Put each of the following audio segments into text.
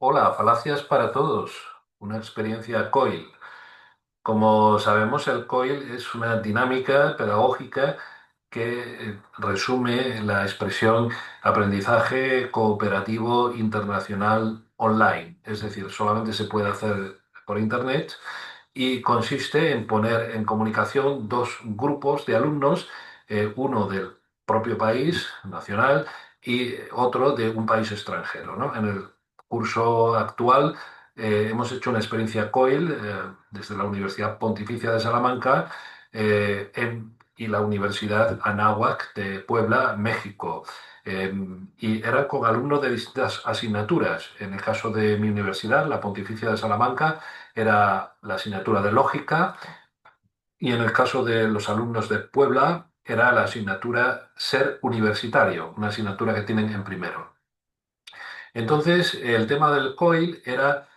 Hola, Falacias para Todos, una experiencia COIL. Como sabemos, el COIL es una dinámica pedagógica que resume la expresión aprendizaje cooperativo internacional online. Es decir, solamente se puede hacer por Internet y consiste en poner en comunicación dos grupos de alumnos, uno del propio país nacional y otro de un país extranjero, ¿no? En el curso actual hemos hecho una experiencia COIL desde la Universidad Pontificia de Salamanca y la Universidad Anáhuac de Puebla, México. Eh, y eran con alumnos de distintas asignaturas. En el caso de mi universidad, la Pontificia de Salamanca, era la asignatura de lógica y en el caso de los alumnos de Puebla era la asignatura Ser Universitario, una asignatura que tienen en primero. Entonces, el tema del COIL era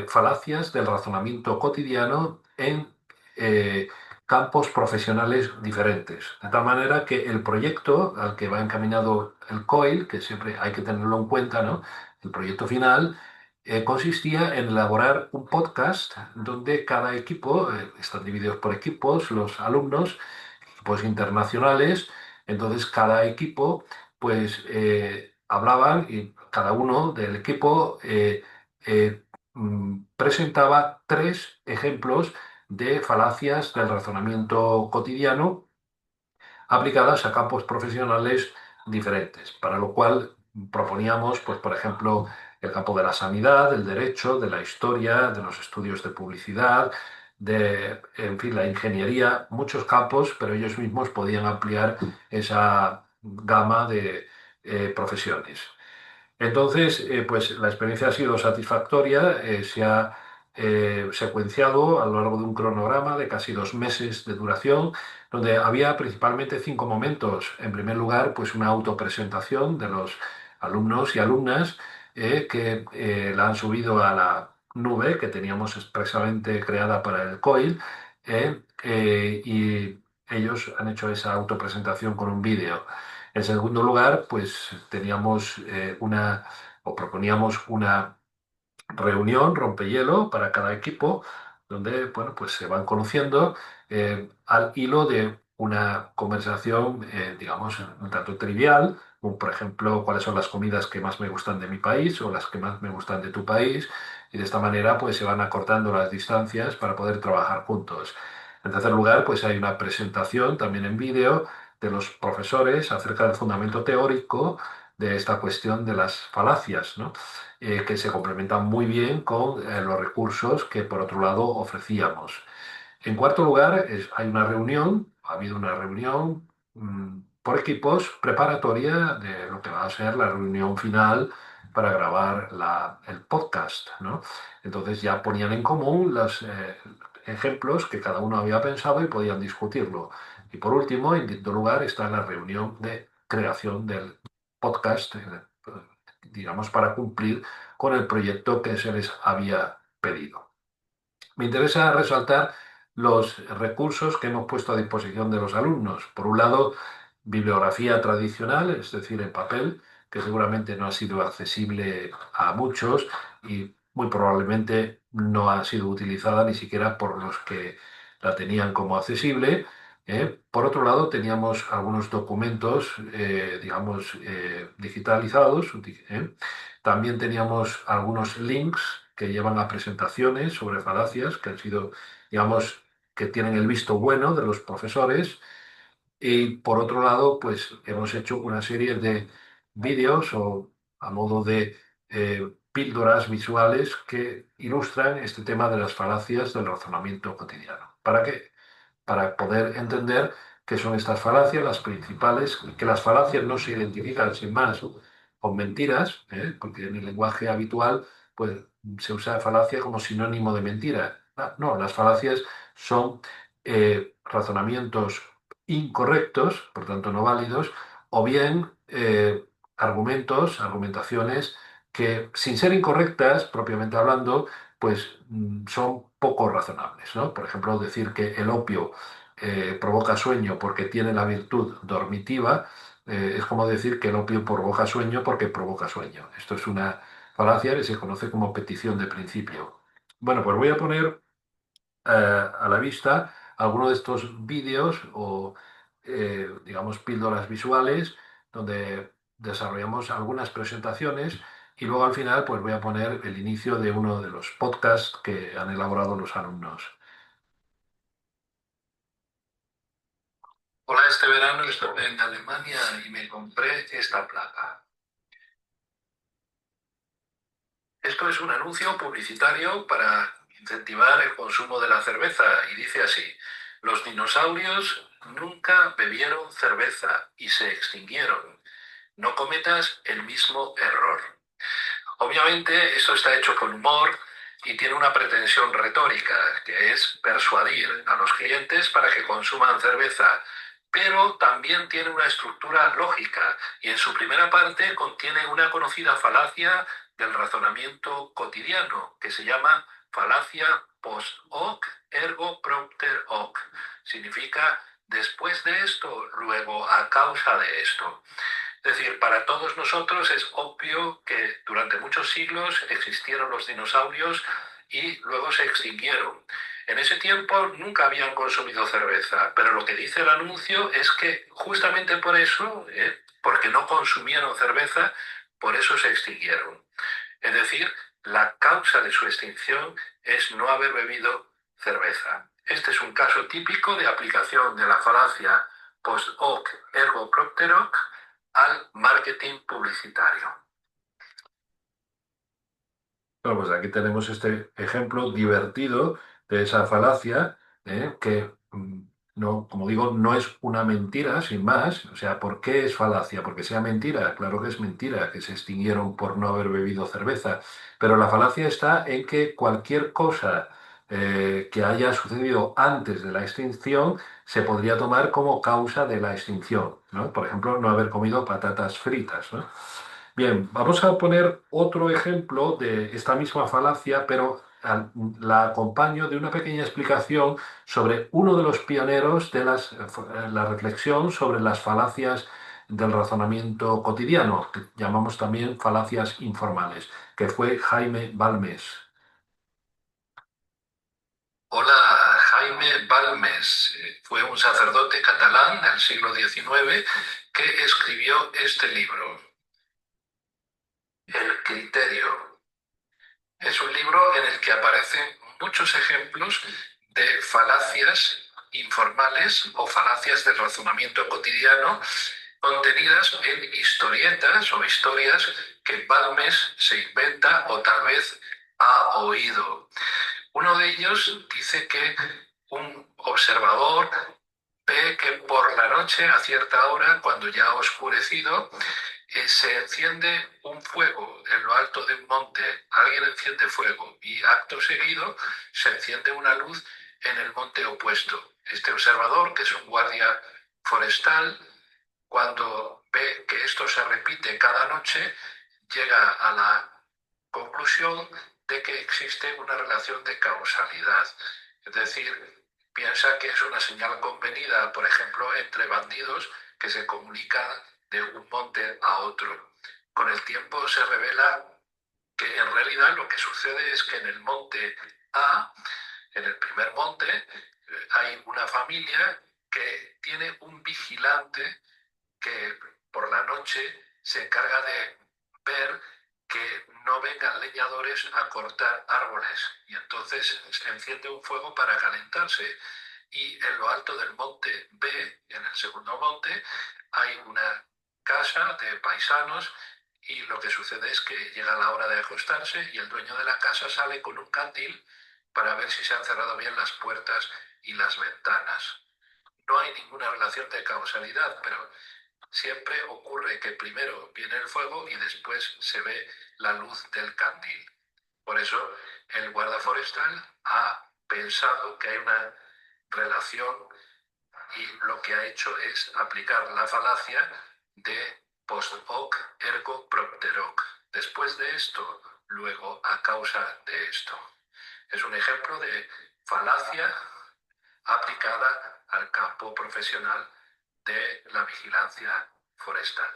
falacias del razonamiento cotidiano en eh, campos profesionales diferentes. De tal manera que el proyecto al que va encaminado el COIL, que siempre hay que tenerlo en cuenta, ¿no? El proyecto final, consistía en elaborar un podcast donde cada equipo, están divididos por equipos, los alumnos, equipos internacionales, entonces cada equipo hablaban y cada uno del equipo presentaba tres ejemplos de falacias del razonamiento cotidiano aplicadas a campos profesionales diferentes, para lo cual proponíamos, pues, por ejemplo, el campo de la sanidad, del derecho, de la historia, de los estudios de publicidad, en fin, la ingeniería, muchos campos, pero ellos mismos podían ampliar esa gama de profesiones. Entonces, pues la experiencia ha sido satisfactoria, se ha secuenciado a lo largo de un cronograma de casi 2 meses de duración, donde había principalmente 5 momentos. En primer lugar, pues una autopresentación de los alumnos y alumnas que la han subido a la nube que teníamos expresamente creada para el COIL, y ellos han hecho esa autopresentación con un vídeo. En segundo lugar, pues teníamos o proponíamos una reunión rompehielo para cada equipo, donde, bueno, pues se van conociendo al hilo de una conversación, digamos, un tanto trivial, como por ejemplo, cuáles son las comidas que más me gustan de mi país o las que más me gustan de tu país, y de esta manera, pues se van acortando las distancias para poder trabajar juntos. En tercer lugar, pues hay una presentación también en vídeo de los profesores acerca del fundamento teórico de esta cuestión de las falacias, ¿no? Que se complementan muy bien con los recursos que por otro lado ofrecíamos. En cuarto lugar, hay una reunión, ha habido una reunión por equipos preparatoria de lo que va a ser la reunión final para grabar el podcast, ¿no? Entonces ya ponían en común los ejemplos que cada uno había pensado y podían discutirlo. Y por último, en quinto lugar, está la reunión de creación del podcast, digamos, para cumplir con el proyecto que se les había pedido. Me interesa resaltar los recursos que hemos puesto a disposición de los alumnos. Por un lado, bibliografía tradicional, es decir, en papel, que seguramente no ha sido accesible a muchos y muy probablemente no ha sido utilizada ni siquiera por los que la tenían como accesible. Por otro lado, teníamos algunos documentos, digamos, digitalizados. También teníamos algunos links que llevan a presentaciones sobre falacias que han sido, digamos, que tienen el visto bueno de los profesores. Y por otro lado, pues hemos hecho una serie de vídeos o a modo de píldoras visuales que ilustran este tema de las falacias del razonamiento cotidiano. ¿Para qué? Para poder entender qué son estas falacias, las principales, que las falacias no se identifican sin más con mentiras, porque en el lenguaje habitual pues, se usa falacia como sinónimo de mentira. Ah, no, las falacias son razonamientos incorrectos, por tanto no válidos, o bien argumentaciones que sin ser incorrectas, propiamente hablando, pues son poco razonables, ¿no? Por ejemplo, decir que el opio provoca sueño porque tiene la virtud dormitiva, es como decir que el opio provoca sueño porque provoca sueño. Esto es una falacia que se conoce como petición de principio. Bueno, pues voy a poner a la vista alguno de estos vídeos o, digamos, píldoras visuales donde desarrollamos algunas presentaciones y luego al final pues voy a poner el inicio de uno de los podcasts que han elaborado los alumnos. Hola, este verano estuve en Alemania y me compré esta placa. Esto es un anuncio publicitario para incentivar el consumo de la cerveza y dice así: los dinosaurios nunca bebieron cerveza y se extinguieron. No cometas el mismo error. Obviamente esto está hecho con humor y tiene una pretensión retórica, que es persuadir a los clientes para que consuman cerveza, pero también tiene una estructura lógica y en su primera parte contiene una conocida falacia del razonamiento cotidiano, que se llama falacia post hoc ergo propter hoc. Significa después de esto, luego a causa de esto. Es decir, para todos nosotros es obvio que durante muchos siglos existieron los dinosaurios y luego se extinguieron. En ese tiempo nunca habían consumido cerveza, pero lo que dice el anuncio es que justamente por eso, porque no consumieron cerveza, por eso se extinguieron. Es decir, la causa de su extinción es no haber bebido cerveza. Este es un caso típico de aplicación de la falacia post hoc ergo propter hoc al marketing publicitario. Bueno, pues aquí tenemos este ejemplo divertido de esa falacia, que, no, como digo, no es una mentira, sin más. O sea, ¿por qué es falacia? Porque sea mentira. Claro que es mentira, que se extinguieron por no haber bebido cerveza. Pero la falacia está en que cualquier cosa que haya sucedido antes de la extinción se podría tomar como causa de la extinción, ¿no? Por ejemplo, no haber comido patatas fritas, ¿no? Bien, vamos a poner otro ejemplo de esta misma falacia, pero la acompaño de una pequeña explicación sobre uno de los pioneros de la reflexión sobre las falacias del razonamiento cotidiano, que llamamos también falacias informales, que fue Jaime Balmes. Hola, Jaime Balmes fue un sacerdote catalán del siglo XIX que escribió este libro, El Criterio. Es un libro en el que aparecen muchos ejemplos de falacias informales o falacias del razonamiento cotidiano contenidas en historietas o historias que Balmes se inventa o tal vez ha oído. Uno de ellos dice que un observador ve que por la noche, a cierta hora, cuando ya ha oscurecido, se enciende un fuego en lo alto de un monte. Alguien enciende fuego y acto seguido se enciende una luz en el monte opuesto. Este observador, que es un guardia forestal, cuando ve que esto se repite cada noche, llega a la conclusión de que existe una relación de causalidad. Es decir, piensa que es una señal convenida, por ejemplo, entre bandidos que se comunican de un monte a otro. Con el tiempo se revela que en realidad lo que sucede es que en el monte A, en el primer monte, hay una familia que tiene un vigilante que por la noche se encarga de ver que no vengan leñadores a cortar árboles y entonces se enciende un fuego para calentarse. Y en lo alto del monte B, en el segundo monte, hay una casa de paisanos y lo que sucede es que llega la hora de acostarse y el dueño de la casa sale con un candil para ver si se han cerrado bien las puertas y las ventanas. No hay ninguna relación de causalidad, pero siempre ocurre que primero viene el fuego y después se ve la luz del candil. Por eso el guarda forestal ha pensado que hay una relación y lo que ha hecho es aplicar la falacia de post hoc ergo propter hoc. Después de esto, luego a causa de esto. Es un ejemplo de falacia aplicada al campo profesional de la vigilancia forestal.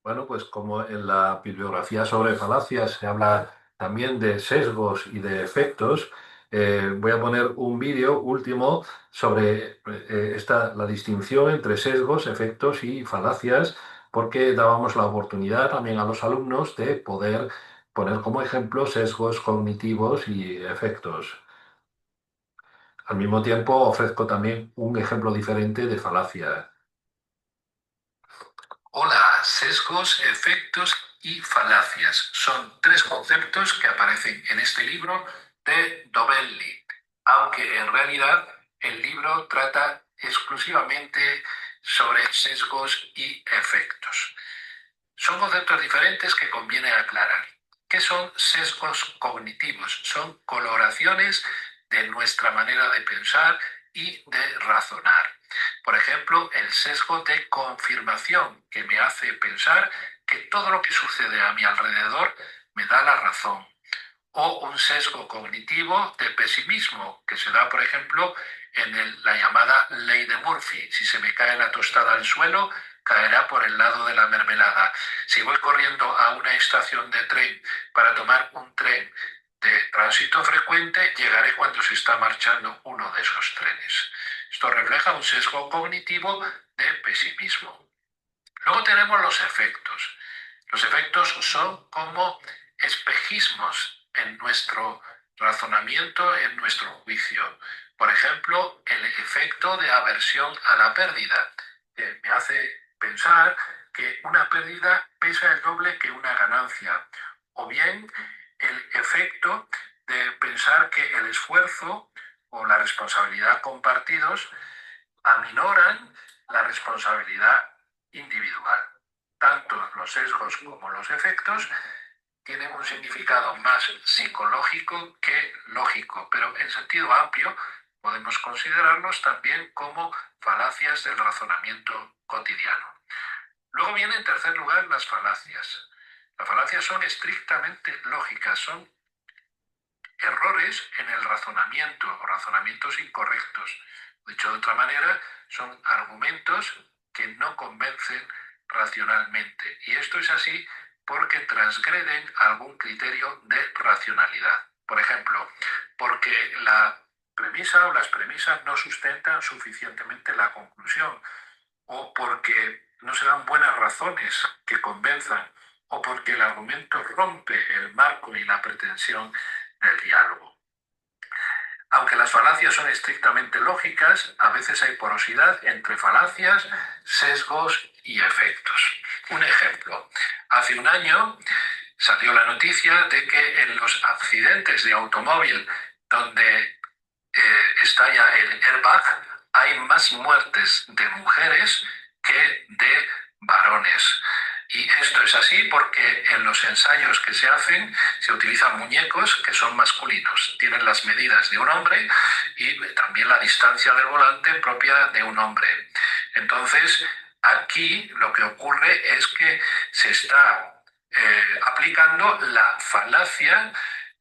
Bueno, pues como en la bibliografía sobre falacias se habla también de sesgos y de efectos, voy a poner un vídeo último sobre la distinción entre sesgos, efectos y falacias, porque dábamos la oportunidad también a los alumnos de poder poner como ejemplo sesgos cognitivos y efectos. Al mismo tiempo ofrezco también un ejemplo diferente de falacia. Hola, sesgos, efectos y falacias. Son tres conceptos que aparecen en este libro de Dovelli, aunque en realidad el libro trata exclusivamente sobre sesgos y efectos. Son conceptos diferentes que conviene aclarar. ¿Qué son sesgos cognitivos? Son coloraciones de nuestra manera de pensar y de razonar. Por ejemplo, el sesgo de confirmación, que me hace pensar que todo lo que sucede a mi alrededor me da la razón. O un sesgo cognitivo de pesimismo, que se da, por ejemplo, en la llamada ley de Murphy. Si se me cae la tostada al suelo, caerá por el lado de la mermelada. Si voy corriendo a una estación de tren para tomar un tren de tránsito frecuente, llegaré cuando se está marchando uno de esos trenes. Esto refleja un sesgo cognitivo de pesimismo. Luego tenemos los efectos. Los efectos son como espejismos en nuestro razonamiento, en nuestro juicio. Por ejemplo, el efecto de aversión a la pérdida, que me hace pensar que una pérdida pesa el doble que una ganancia. O bien el efecto de pensar que el esfuerzo o la responsabilidad compartidos aminoran la responsabilidad individual. Tanto los sesgos como los efectos tienen un significado más psicológico que lógico, pero en sentido amplio podemos considerarlos también como falacias del razonamiento cotidiano. Luego viene en tercer lugar las falacias. Las falacias son estrictamente lógicas, son errores en el razonamiento o razonamientos incorrectos. Dicho de otra manera, son argumentos que no convencen racionalmente. Y esto es así porque transgreden algún criterio de racionalidad. Por ejemplo, porque la premisa o las premisas no sustentan suficientemente la conclusión, o porque no se dan buenas razones que convenzan, o porque el argumento rompe el marco y la pretensión del diálogo. Aunque las falacias son estrictamente lógicas, a veces hay porosidad entre falacias, sesgos y efectos. Un ejemplo, hace un año salió la noticia de que en los accidentes de automóvil donde estalla el airbag, hay más muertes de mujeres que de varones. Y esto es así porque en los ensayos que se hacen se utilizan muñecos que son masculinos, tienen las medidas de un hombre y también la distancia del volante propia de un hombre. Entonces, aquí lo que ocurre es que se está aplicando la falacia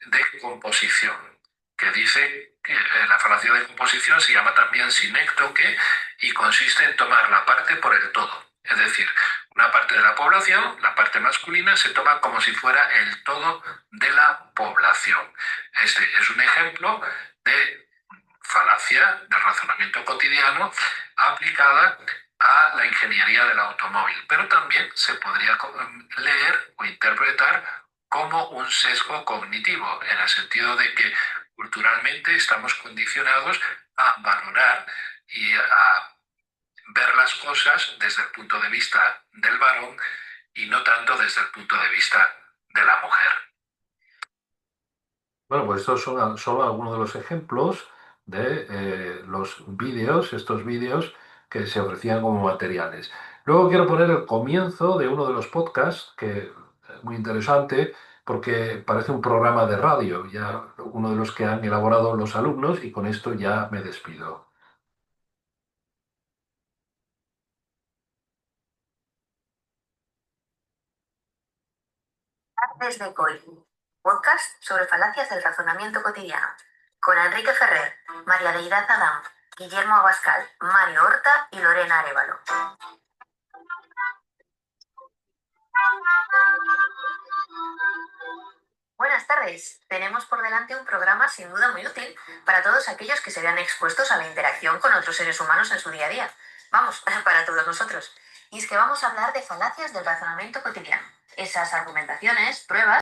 de composición, que dice que la falacia de composición se llama también sinécdoque y consiste en tomar la parte por el todo. Es decir, una parte de la población, la parte masculina, se toma como si fuera el todo de la población. Este es un ejemplo de falacia del razonamiento cotidiano aplicada a la ingeniería del automóvil, pero también se podría leer o interpretar como un sesgo cognitivo, en el sentido de que culturalmente estamos condicionados a valorar y a ver las cosas desde el punto de vista del varón y no tanto desde el punto de vista de la mujer. Bueno, pues estos son solo algunos de los ejemplos de los vídeos, estos vídeos que se ofrecían como materiales. Luego quiero poner el comienzo de uno de los podcasts, que es muy interesante porque parece un programa de radio, ya uno de los que han elaborado los alumnos, y con esto ya me despido. Desde COI, podcast sobre falacias del razonamiento cotidiano, con Enrique Ferrer, María Deidad Adam, Guillermo Abascal, Mario Horta y Lorena Arévalo. tardes. Tenemos por delante un programa sin duda muy útil para todos aquellos que se vean expuestos a la interacción con otros seres humanos en su día a día. Vamos, para todos nosotros. Y es que vamos a hablar de falacias del razonamiento cotidiano. Esas argumentaciones, pruebas